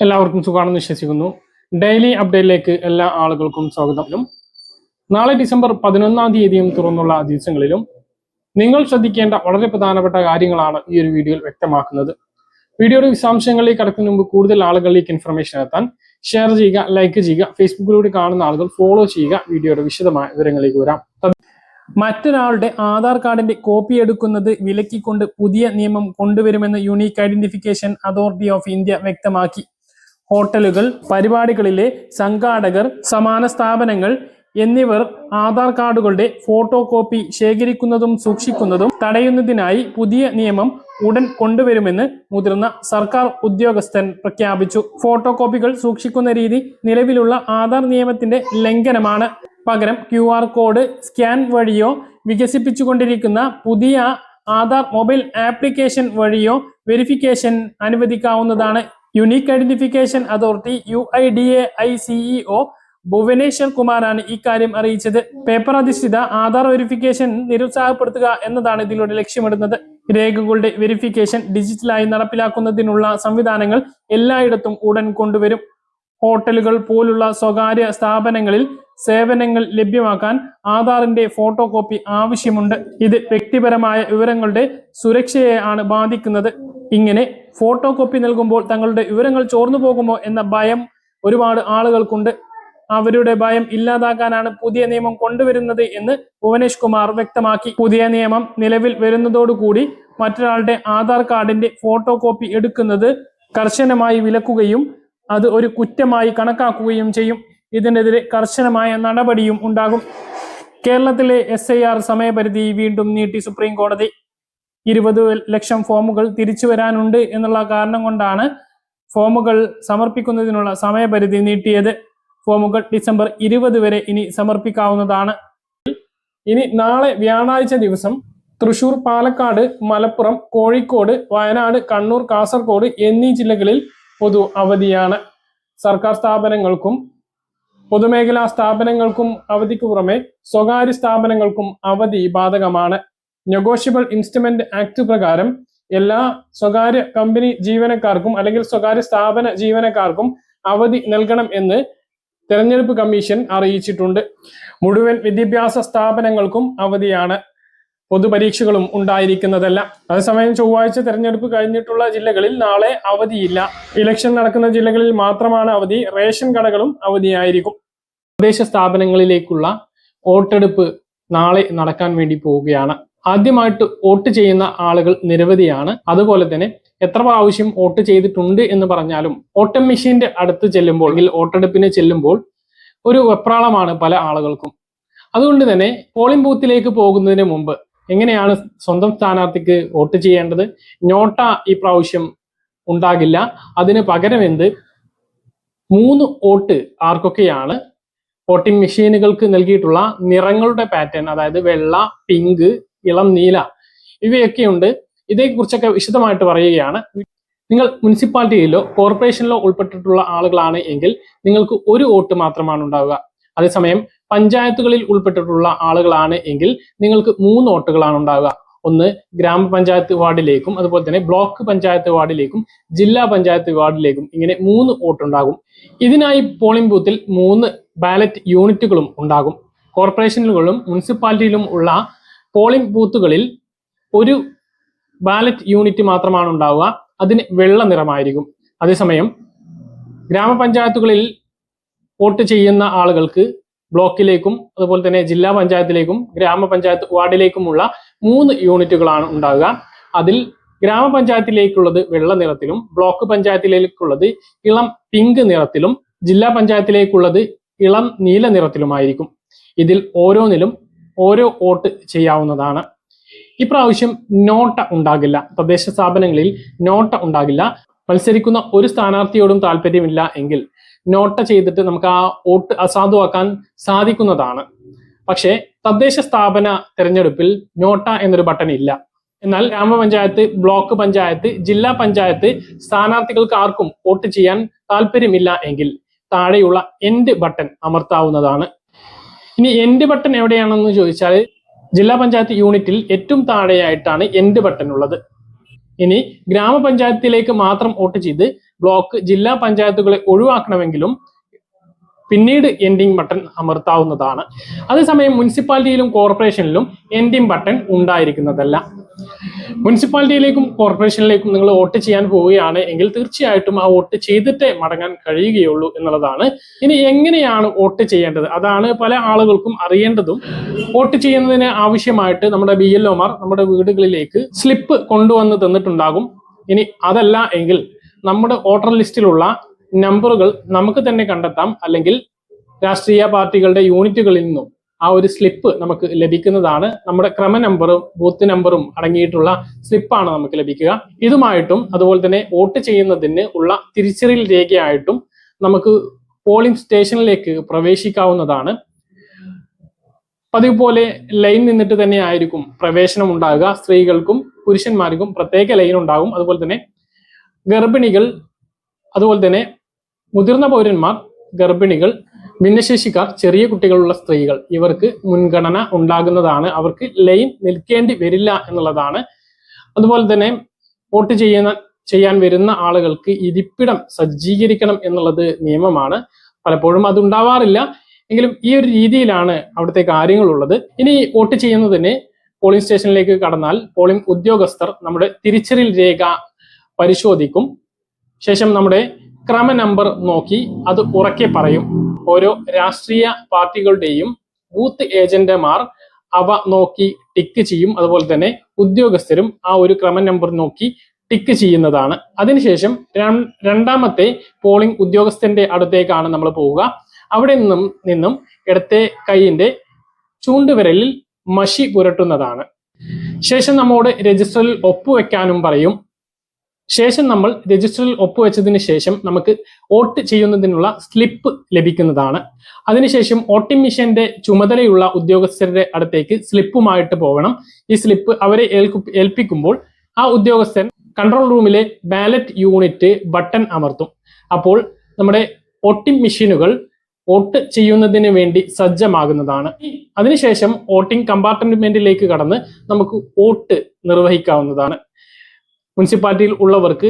എല്ലാവർക്കും സുഖാണെന്ന് വിശ്വസിക്കുന്നു. ഡെയിലി അപ്ഡേറ്റിലേക്ക് എല്ലാ ആളുകൾക്കും സ്വാഗതം. നാളെ ഡിസംബർ 11-ാം തീയതിയും തുറന്നുള്ള ദിവസങ്ങളിലും നിങ്ങൾ ശ്രദ്ധിക്കേണ്ട വളരെ പ്രധാനപ്പെട്ട കാര്യങ്ങളാണ് ഈ ഒരു വീഡിയോയിൽ വ്യക്തമാക്കുന്നത്. വീഡിയോയുടെ വിശദാംശങ്ങളിലേക്ക് കടക്കുന്നതിന് മുമ്പ് കൂടുതൽ ആളുകളിലേക്ക് ഇൻഫർമേഷൻ എത്താൻ ഷെയർ ചെയ്യുക, ലൈക്ക് ചെയ്യുക, ഫേസ്ബുക്കിലൂടെ കാണുന്ന ആളുകൾ ഫോളോ ചെയ്യുക. വീഡിയോയുടെ വിശദമായ വിവരങ്ങളിലേക്ക് വരാം. മറ്റൊരാളുടെ ആധാർ കാർഡിന്റെ കോപ്പി എടുക്കുന്നത് വിലക്കിക്കൊണ്ട് പുതിയ നിയമം കൊണ്ടുവരുമെന്ന് unique identification authority of India വ്യക്തമാക്കി. ഹോട്ടലുകൾ, പരിപാടികളിലെ സംഘാടകർ, സമാന സ്ഥാപനങ്ങൾ എന്നിവർ ആധാർ കാർഡുകളുടെ ഫോട്ടോ കോപ്പി ശേഖരിക്കുന്നതും സൂക്ഷിക്കുന്നതും തടയുന്നതിനായി പുതിയ നിയമം ഉടൻ കൊണ്ടുവരുമെന്ന് മുതിർന്ന സർക്കാർ ഉദ്യോഗസ്ഥൻ പ്രഖ്യാപിച്ചു. ഫോട്ടോ കോപ്പികൾ സൂക്ഷിക്കുന്ന രീതി നിലവിലുള്ള ആധാർ നിയമത്തിന്റെ ലംഘനമാണ്. പകരം QR കോഡ് സ്കാൻ വഴിയോ വികസിപ്പിച്ചുകൊണ്ടിരിക്കുന്ന പുതിയ ആധാർ മൊബൈൽ ആപ്ലിക്കേഷൻ വഴിയോ വെരിഫിക്കേഷൻ അനുവദിക്കാവുന്നതാണ്. Unique identification authority UIDAI CEO Bhuvaneshwar കുമാറാണ് ഇക്കാര്യം അറിയിച്ചത്. പേപ്പർ അധിഷ്ഠിത ആധാർ വെരിഫിക്കേഷൻ നിരുത്സാഹപ്പെടുത്തുക എന്നതാണ് ഇതിലൂടെ ലക്ഷ്യമിടുന്നത്. രേഖകളുടെ വെരിഫിക്കേഷൻ ഡിജിറ്റലായി നടപ്പിലാക്കുന്നതിനുള്ള സംവിധാനങ്ങൾ എല്ലായിടത്തും ഉടൻ കൊണ്ടുവരും. ഹോട്ടലുകൾ പോലുള്ള സ്വകാര്യ സ്ഥാപനങ്ങളിൽ സേവനങ്ങൾ ലഭ്യമാക്കാൻ ആധാറിന്റെ ഫോട്ടോ കോപ്പി ആവശ്യമുണ്ട്. ഇത് വ്യക്തിപരമായ വിവരങ്ങളുടെ സുരക്ഷയെ ആണ് ബാധിക്കുന്നത്. ഇങ്ങനെ ഫോട്ടോ കോപ്പി നൽകുമ്പോൾ തങ്ങളുടെ വിവരങ്ങൾ ചോർന്നു പോകുമോ എന്ന ഭയം ഒരുപാട് ആളുകൾക്കുണ്ട്. അവരുടെ ഭയം ഇല്ലാതാക്കാനാണ് പുതിയ നിയമം കൊണ്ടുവരുന്നത് എന്ന് ഭുവനേഷ് കുമാർ വ്യക്തമാക്കി. പുതിയ നിയമം നിലവിൽ വരുന്നതോടുകൂടി മറ്റൊരാളുടെ ആധാർ കാർഡിന്റെ ഫോട്ടോ കോപ്പി എടുക്കുന്നത് കർശനമായി വിലക്കുകയും അത് ഒരു കുറ്റമായി കണക്കാക്കുകയും ചെയ്യും. ഇതിനെതിരെ കർശനമായ നടപടിയും ഉണ്ടാകും. കേരളത്തിലെ SIR സമയപരിധി വീണ്ടും നീട്ടി സുപ്രീം കോടതി. 20 ലക്ഷം ഫോമുകൾ തിരിച്ചു വരാനുണ്ട് എന്നുള്ള കാരണം കൊണ്ടാണ് ഫോമുകൾ സമർപ്പിക്കുന്നതിനുള്ള സമയപരിധി നീട്ടിയത്. ഫോമുകൾ ഡിസംബർ 20 വരെ ഇനി സമർപ്പിക്കാവുന്നതാണ്. ഇനി നാളെ വ്യാഴാഴ്ച ദിവസം തൃശൂർ, പാലക്കാട്, മലപ്പുറം, കോഴിക്കോട്, വയനാട്, കണ്ണൂർ, കാസർഗോഡ് എന്നീ ജില്ലകളിൽ പൊതു അവധിയാണ്. സർക്കാർ സ്ഥാപനങ്ങൾക്കും പൊതുമേഖലാ സ്ഥാപനങ്ങൾക്കും അവധിക്ക് പുറമെ സ്വകാര്യ സ്ഥാപനങ്ങൾക്കും അവധി ബാധകമാണ്. നെഗോഷ്യബിൾ ഇൻസ്ട്രുമെന്റ് ആക്ട് പ്രകാരം എല്ലാ സ്വകാര്യ കമ്പനി ജീവനക്കാർക്കും അല്ലെങ്കിൽ സ്വകാര്യ സ്ഥാപന ജീവനക്കാർക്കും അവധി നൽകണം എന്ന് തെരഞ്ഞെടുപ്പ് കമ്മീഷൻ അറിയിച്ചിട്ടുണ്ട്. മുഴുവൻ വിദ്യാഭ്യാസ സ്ഥാപനങ്ങൾക്കും അവധിയാണ്. പൊതുപരീക്ഷകളും ഉണ്ടായിരിക്കുന്നതല്ല. അതേസമയം ചൊവ്വാഴ്ച തെരഞ്ഞെടുപ്പ് കഴിഞ്ഞിട്ടുള്ള ജില്ലകളിൽ നാളെ അവധിയില്ല. ഇലക്ഷൻ നടക്കുന്ന ജില്ലകളിൽ മാത്രമാണ് അവധി. റേഷൻ കടകളും അവധിയായിരിക്കും. തദ്ദേശ സ്ഥാപനങ്ങളിലേക്കുള്ള വോട്ടെടുപ്പ് നാളെ നടക്കാൻ വേണ്ടി പോവുകയാണ്. ആദ്യമായിട്ട് വോട്ട് ചെയ്യുന്ന ആളുകൾ നിരവധിയാണ്. അതുപോലെ തന്നെ എത്ര പ്രാവശ്യം വോട്ട് ചെയ്തിട്ടുണ്ട് എന്ന് പറഞ്ഞാലും വോട്ടിംഗ് മെഷീന്റെ അടുത്ത് ചെല്ലുമ്പോൾ അല്ലെങ്കിൽ വോട്ടെടുപ്പിന് ചെല്ലുമ്പോൾ ഒരു വെപ്രാളമാണ് പല ആളുകൾക്കും. അതുകൊണ്ട് തന്നെ പോളിംഗ് ബൂത്തിലേക്ക് പോകുന്നതിന് മുമ്പ് എങ്ങനെയാണ് സ്വന്തം സ്ഥാനാർത്ഥിക്ക് വോട്ട് ചെയ്യേണ്ടത്? നോട്ട ഈ പ്രാവശ്യം ഉണ്ടാകില്ല. അതിന് പകരം 3 വോട്ട് ആർക്കൊക്കെയാണ് വോട്ടിംഗ് മെഷീനുകൾക്ക് നൽകിയിട്ടുള്ള നിറങ്ങളുടെ പാറ്റേൺ, അതായത് വെള്ള, പിങ്ക്, ഇളം നീല ഇവയൊക്കെയുണ്ട്. ഇതേക്കുറിച്ചൊക്കെ വിശദമായിട്ട് പറയുകയാണ്. നിങ്ങൾ മുനിസിപ്പാലിറ്റിയിലോ കോർപ്പറേഷനിലോ ഉൾപ്പെട്ടിട്ടുള്ള ആളുകളാണ് എങ്കിൽ നിങ്ങൾക്ക് 1 വോട്ട് മാത്രമാണ് ഉണ്ടാവുക. അതേസമയം പഞ്ചായത്തുകളിൽ ഉൾപ്പെട്ടിട്ടുള്ള ആളുകളാണ് എങ്കിൽ നിങ്ങൾക്ക് 3 വോട്ടുകളാണ് ഉണ്ടാവുക. ഒന്ന് ഗ്രാമപഞ്ചായത്ത് വാർഡിലേക്കും അതുപോലെ തന്നെ ബ്ലോക്ക് പഞ്ചായത്ത് വാർഡിലേക്കും ജില്ലാ പഞ്ചായത്ത് വാർഡിലേക്കും ഇങ്ങനെ 3 വോട്ട് ഉണ്ടാകും. ഇതിനായി പോളിംഗ് ബൂത്തിൽ 3 ബാലറ്റ് യൂണിറ്റുകളും ഉണ്ടാകും. കോർപ്പറേഷനുകളിലും മുനിസിപ്പാലിറ്റിയിലും ഉള്ള പോളിംഗ് ബൂത്തുകളിൽ 1 ബാലറ്റ് യൂണിറ്റ് മാത്രമാണ് ഉണ്ടാവുക. അതിന് വെള്ള നിറമായിരിക്കും. അതേസമയം ഗ്രാമപഞ്ചായത്തുകളിൽ വോട്ട് ചെയ്യുന്ന ആളുകൾക്ക് ബ്ലോക്കിലേക്കും അതുപോലെ തന്നെ ജില്ലാ പഞ്ചായത്തിലേക്കും ഗ്രാമപഞ്ചായത്ത് വാർഡിലേക്കുമുള്ള 3 യൂണിറ്റുകളാണ് ഉണ്ടാവുക. അതിൽ ഗ്രാമപഞ്ചായത്തിലേക്കുള്ളത് വെള്ള നിറത്തിലും ബ്ലോക്ക് പഞ്ചായത്തിലേക്കുള്ളത് ഇളം പിങ്ക് നിറത്തിലും ജില്ലാ പഞ്ചായത്തിലേക്കുള്ളത് ഇളം നീല നിറത്തിലുമായിരിക്കും. ഇതിൽ ഓരോന്നിലും ഓരോ വോട്ട് ചെയ്യാവുന്നതാണ്. ഇപ്രാവശ്യം നോട്ട ഉണ്ടാകില്ല. തദ്ദേശ സ്ഥാപനങ്ങളിൽ നോട്ട ഉണ്ടാകില്ല. മത്സരിക്കുന്ന ഒരു സ്ഥാനാർത്ഥിയോടും താല്പര്യമില്ല എങ്കിൽ നോട്ട ചെയ്തിട്ട് നമുക്ക് ആ വോട്ട് അസാധുവാക്കാൻ സാധിക്കുന്നതാണ്. പക്ഷേ തദ്ദേശ സ്ഥാപന തെരഞ്ഞെടുപ്പിൽ നോട്ട എന്നൊരു ബട്ടൺ ഇല്ല. എന്നാൽ ഗ്രാമപഞ്ചായത്ത്, ബ്ലോക്ക് പഞ്ചായത്ത്, ജില്ലാ പഞ്ചായത്ത് സ്ഥാനാർത്ഥികൾക്ക് ആർക്കും വോട്ട് ചെയ്യാൻ താല്പര്യമില്ല എങ്കിൽ താഴെയുള്ള എൻഡ് ബട്ടൺ അമർത്താവുന്നതാണ്. ഇനി എൻഡ് ബട്ടൺ എവിടെയാണെന്ന് ചോദിച്ചാൽ ജില്ലാ പഞ്ചായത്ത് യൂണിറ്റിൽ ഏറ്റവും താഴെയായിട്ടാണ് എൻഡ് ബട്ടൺ ഉള്ളത്. ഇനി ഗ്രാമപഞ്ചായത്തിലേക്ക് മാത്രം വോട്ട് ചെയ്ത് ബ്ലോക്ക്, ജില്ലാ പഞ്ചായത്തുകളെ ഒഴിവാക്കണമെങ്കിലും പിന്നീട് എൻഡിങ് ബട്ടൺ അമർത്താവുന്നതാണ്. അതേസമയം മുനിസിപ്പാലിറ്റിയിലും കോർപ്പറേഷനിലും എൻഡിങ് ബട്ടൺ ഉണ്ടായിരിക്കുന്നതല്ല. മുനിസിപ്പാലിറ്റിയിലേക്കും കോർപ്പറേഷനിലേക്കും നിങ്ങൾ വോട്ട് ചെയ്യാൻ പോവുകയാണ് എങ്കിൽ തീർച്ചയായിട്ടും ആ വോട്ട് ചെയ്തിട്ടേ മടങ്ങാൻ കഴിയുകയുള്ളൂ എന്നുള്ളതാണ്. ഇനി എങ്ങനെയാണ് വോട്ട് ചെയ്യേണ്ടത്, അതാണ് പല ആളുകൾക്കും അറിയേണ്ടതും. വോട്ട് ചെയ്യുന്നതിന് ആവശ്യമായിട്ട് നമ്മുടെ BLOമാർ നമ്മുടെ വീടുകളിലേക്ക് സ്ലിപ്പ് കൊണ്ടുവന്ന് തന്നിട്ടുണ്ടാകും. ഇനി അതല്ല എങ്കിൽ നമ്മുടെ വോട്ടർ ലിസ്റ്റിലുള്ള നമ്പറുകൾ നമുക്ക് തന്നെ കണ്ടെത്താം, അല്ലെങ്കിൽ രാഷ്ട്രീയ പാർട്ടികളുടെ യൂണിറ്റുകളിൽ നിന്നും ആ ഒരു സ്ലിപ്പ് നമുക്ക് ലഭിക്കുന്നതാണ്. നമ്മുടെ ക്രമ നമ്പറും ബൂത്ത് നമ്പറും അടങ്ങിയിട്ടുള്ള സ്ലിപ്പാണ് നമുക്ക് ലഭിക്കുക. ഇതുമായിട്ടും അതുപോലെ തന്നെ വോട്ട് ചെയ്യുന്നതിന് ഉള്ള തിരിച്ചറിയൽ രേഖയായിട്ടും നമുക്ക് പോളിംഗ് സ്റ്റേഷനിലേക്ക് പ്രവേശിക്കാവുന്നതാണ്. പതിവ് പോലെ ലൈൻ നിന്നിട്ട് തന്നെ ആയിരിക്കും പ്രവേശനം ഉണ്ടാകുക. സ്ത്രീകൾക്കും പുരുഷന്മാർക്കും പ്രത്യേക ലൈൻ ഉണ്ടാകും. അതുപോലെ തന്നെ ഗർഭിണികൾ, അതുപോലെ തന്നെ മുതിർന്ന പൗരന്മാർ, ഗർഭിണികൾ, ഭിന്നശേഷിക്കാർ, ചെറിയ കുട്ടികളുള്ള സ്ത്രീകൾ, ഇവർക്ക് മുൻഗണന ഉണ്ടാകുന്നതാണ്. അവർക്ക് ലൈൻ നിൽക്കേണ്ടി വരില്ല എന്നുള്ളതാണ്. അതുപോലെ തന്നെ വോട്ട് ചെയ്യാൻ വരുന്ന ആളുകൾക്ക് ഇരിപ്പിടം സജ്ജീകരിക്കണം എന്നുള്ളത് നിയമമാണ്. പലപ്പോഴും അത് ഉണ്ടാവാറില്ല, എങ്കിലും ഈ ഒരു രീതിയിലാണ് അവിടുത്തെ കാര്യങ്ങളുള്ളത്. ഇനി വോട്ട് ചെയ്യുന്നതിന് പോളിംഗ് സ്റ്റേഷനിലേക്ക് കടന്നാൽ പോളിംഗ് ഉദ്യോഗസ്ഥർ നമ്മുടെ തിരിച്ചറിയൽ രേഖ പരിശോധിക്കും. ശേഷം നമ്മുടെ ക്രമ നമ്പർ നോക്കി അത് ഉറക്കെ പറയും. ഓരോ രാഷ്ട്രീയ പാർട്ടികളുടെയും ബൂത്ത് ഏജന്റുമാർ അവ നോക്കി ടിക്ക് ചെയ്യും. അതുപോലെ തന്നെ ഉദ്യോഗസ്ഥരും ആ ഒരു ക്രമ നമ്പർ നോക്കി ടിക്ക് ചെയ്യുന്നതാണ്. അതിനുശേഷം രണ്ടാമത്തെ പോളിംഗ് ഉദ്യോഗസ്ഥന്റെ അടുത്തേക്കാണ് നമ്മൾ പോവുക. അവിടെ നിന്നും ഇടത്തെ കൈയിന്റെ ചൂണ്ടുവിരലിൽ മഷി പുരട്ടുന്നതാണ്. ശേഷം നമ്മോട് രജിസ്റ്ററിൽ ഒപ്പുവെക്കാനും പറയും. ശേഷം നമ്മൾ രജിസ്റ്ററിൽ ഒപ്പുവെച്ചതിന് ശേഷം നമുക്ക് വോട്ട് ചെയ്യുന്നതിനുള്ള സ്ലിപ്പ് ലഭിക്കുന്നതാണ്. അതിനുശേഷം വോട്ടിംഗ് മെഷീന്റെ ചുമതലയുള്ള ഉദ്യോഗസ്ഥരുടെ അടുത്തേക്ക് സ്ലിപ്പുമായിട്ട് പോകണം. ഈ സ്ലിപ്പ് അവരെ ഏൽപ്പിക്കുമ്പോൾ ആ ഉദ്യോഗസ്ഥൻ കൺട്രോൾ റൂമിലെ ബാലറ്റ് യൂണിറ്റ് ബട്ടൺ അമർത്തും. അപ്പോൾ നമ്മുടെ വോട്ടിംഗ് മെഷീനുകൾ വോട്ട് ചെയ്യുന്നതിന് വേണ്ടി സജ്ജമാകുന്നതാണ്. അതിനുശേഷം വോട്ടിംഗ് കമ്പാർട്ട്മെന്റിലേക്ക് കടന്ന് നമുക്ക് വോട്ട് നിർവഹിക്കാവുന്നതാണ്. മുനിസിപ്പാലിറ്റിയിൽ ഉള്ളവർക്ക്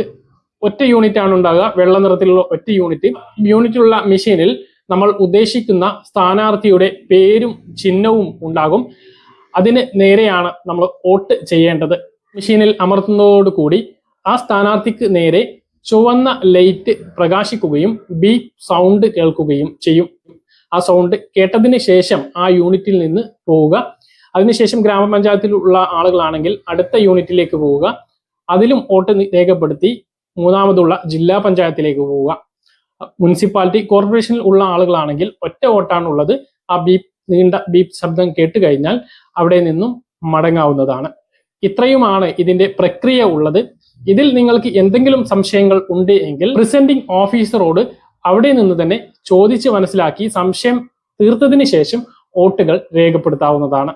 ഒറ്റ യൂണിറ്റ് ആണ് ഉണ്ടാകുക, വെള്ള നിറത്തിലുള്ള ഒറ്റ യൂണിറ്റുള്ള മെഷീനിൽ നമ്മൾ ഉദ്ദേശിക്കുന്ന സ്ഥാനാർത്ഥിയുടെ പേരും ചിഹ്നവും ഉണ്ടാകും. അതിന് നേരെയാണ് നമ്മൾ വോട്ട് ചെയ്യേണ്ടത്. മെഷീനിൽ അമർത്തുന്നതോടുകൂടി ആ സ്ഥാനാർത്ഥിക്ക് നേരെ ചുവന്ന ലൈറ്റ് പ്രകാശിക്കുകയും ബീപ്പ് സൗണ്ട് കേൾക്കുകയും ചെയ്യും. ആ സൗണ്ട് കേട്ടതിന് ശേഷം ആ യൂണിറ്റിൽ നിന്ന് പോവുക. അതിനുശേഷം ഗ്രാമപഞ്ചായത്തിലുള്ള ആളുകളാണെങ്കിൽ അടുത്ത യൂണിറ്റിലേക്ക് പോവുക. അതിലും വോട്ട് രേഖപ്പെടുത്തി മൂന്നാമതുള്ള ജില്ലാ പഞ്ചായത്തിലേക്ക് പോവുക. മുനിസിപ്പാലിറ്റി കോർപ്പറേഷനിൽ ഉള്ള ആളുകളാണെങ്കിൽ ഒറ്റ വോട്ടാണുള്ളത്. ആ നീണ്ട ബീപ്പ് ശബ്ദം കേട്ട് കഴിഞ്ഞാൽ അവിടെ നിന്നും മടങ്ങാവുന്നതാണ്. ഇത്രയുമാണ് ഇതിന്റെ പ്രക്രിയ ഉള്ളത്. ഇതിൽ നിങ്ങൾക്ക് എന്തെങ്കിലും സംശയങ്ങൾ ഉണ്ട് എങ്കിൽ പ്രിസൈഡിംഗ് ഓഫീസറോട് അവിടെ നിന്ന് തന്നെ ചോദിച്ച് മനസ്സിലാക്കി സംശയം തീർത്തതിന് ശേഷം വോട്ടുകൾ രേഖപ്പെടുത്താവുന്നതാണ്.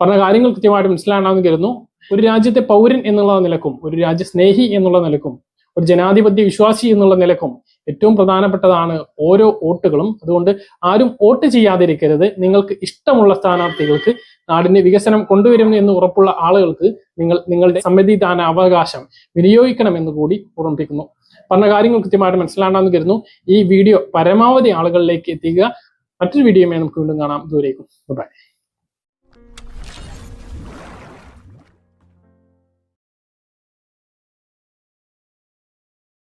പറഞ്ഞ കാര്യങ്ങൾ കൃത്യമായിട്ട് മനസ്സിലാണെന്ന് കരുതുന്നു. ഒരു രാജ്യത്തെ പൗരൻ എന്നുള്ള നിലക്കും, ഒരു രാജ്യസ്നേഹി എന്നുള്ള നിലക്കും, ഒരു ജനാധിപത്യ വിശ്വാസി എന്നുള്ള നിലക്കും ഏറ്റവും പ്രധാനപ്പെട്ടതാണ് ഓരോ വോട്ടുകളും. അതുകൊണ്ട് ആരും വോട്ട് ചെയ്യാതിരിക്കരുത്. നിങ്ങൾക്ക് ഇഷ്ടമുള്ള സ്ഥാനാർത്ഥികൾക്ക് നാടിന്റെ വികസനം കൊണ്ടുവരും എന്ന് ഉറപ്പുള്ള ആളുകൾക്ക് നിങ്ങളുടെ സമ്മതിദാന അവകാശം വിനിയോഗിക്കണമെന്ന് കൂടി ഓർമ്മിപ്പിക്കുന്നു. പറഞ്ഞ കാര്യങ്ങൾ കൃത്യമായിട്ട് മനസ്സിലാണെന്ന് കരുതുന്നു. ഈ വീഡിയോ പരമാവധി ആളുകളിലേക്ക് എത്തിക്കുക. മറ്റൊരു വീഡിയോയുമായി നമുക്ക് വീണ്ടും കാണാം. ദൂരേക്കും ബൈ.